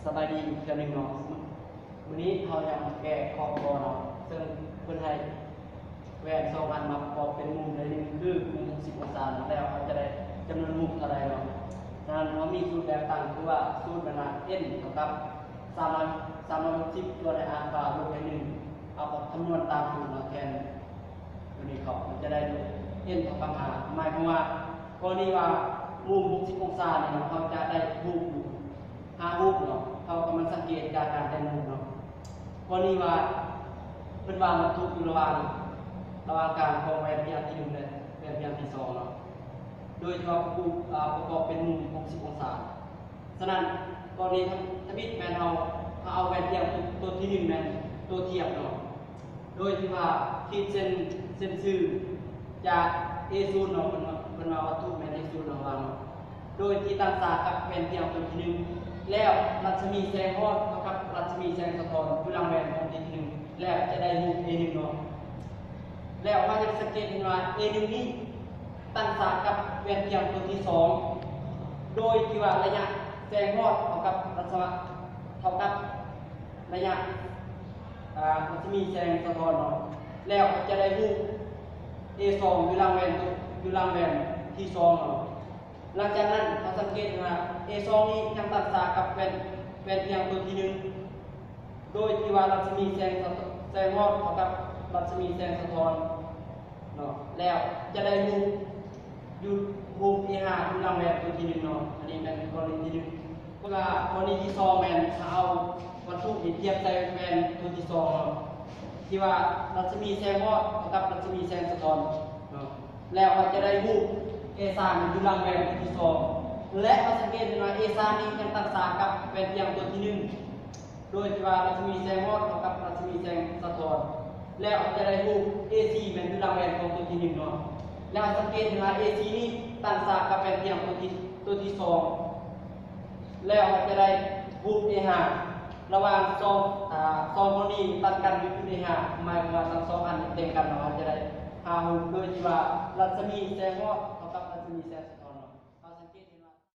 สบายดีอีกเทื่อหนึงเนาะวันนี้เราจะมาแก้ข้อกอเนาะซึ่งเพื่อนให้แหวน2 อันมาประกอบเป็นมุมเลยหนึ่งคือมุม60 องศาแล้วเขาจะได้จำนวนมุมเท่าไรเนาะดังนั้นเรามีสูตรแบบตั้งคือว่าสูตรขนาด n เท่ากับ360ตัวในอาคาลบไป1เอาคำนวณตามสูตรมาแทนตัวนี้เขามันจะได้ n เท่ากับ5หมายความว่ากรณีว่ามุม60 องศาเนี่ยเขาจะได้รูปอยู่5 รูปเนาะเขากำลังสังเกตจากการแต่งมุมเนาะกรณีว่าเป็นวางวัตถุอยู่ระหว่างการของแหวนพยางค์ที่1และแหวนพยางค์ที่2เนาะโดยที่ว่าประกอบเป็นมุม60 องศาฉะนั้นกรณีถ้าบิดแมนเอาแหวนพยางค์ตัวที่1แมนตัวเทียบเนาะโดยที่ว่าขีดเส้นซื่อจาก A0 เนาะเป็นวัตถุแมน A0 เนาะวางโดยที่ตั้งฉากกับแหวนพยางค์ตัวที่1แล้วรัศมีแสงฮอดเท่ากับรัศมีแสงสะท้อนอยู่หลังแหวนของที่1แล้วจะได้รูป A1 เนาะแล้วเราจะสังเกตเห็นว่า A1 นี้ตั้งฉากกับแหวนพยางค์ตัวที่2โดยที่ว่าระยะแสงฮอดเท่ากับระยะรัศมีแสงสะท้อนเนาะแล้วจะได้รูป A2 อยู่หลังแหวนที่2เนาะหลังจากนั้นเราสังเกตว่า A2 นี้ยังตั้งฉากกับแหวนพยางค์ตัวที่1โดยที่ว่ารัศมีแสงฮอดเท่ากับรัศมีแสงสะท้อนเนาะแล้วจะได้รูปอยู่รูป A5 อยู่หลังแหวนตัวที่1เนาะอันนี้เป็นกรณีที่1เพราะว่ากรณีที่2แม่นถ้าเอาวัตถุที่เทียบใส่แหวนตัวที่2เนาะที่ว่ารัศมีแสงฮอดเท่ากับรัศมีแสงสะท้อนเนาะแล้วเราจะได้รูป A3 อยู่หลังแหวนตัวที่2และเราสังเกตเห็นว่า A3 นี้ยังตั้งฉากกับแหวนพยางค์ตัวที่1โดยที่ว่ารัศมีแสงฮอดเท่ากับรัศมีแสงสะท้อนแล้วเราจะได้รูป AC เป็นอยู่หลังแหวนของตัวที่1เนาะแล้วสังเกตเห็นว่า AC นี้ตั้งฉากกับแหวนพยางค์ตัวที่2แล้วเราจะได้รูป A5 ระหว่าง2คนนี้ตัดกันอยู่ที่ A5 หมายความว่าทั้ง2อันเต็มกันเนาะจะได้5รูปโดยที่ว่ารัศมีแสงฮอดเท่ากับรัศมีแสง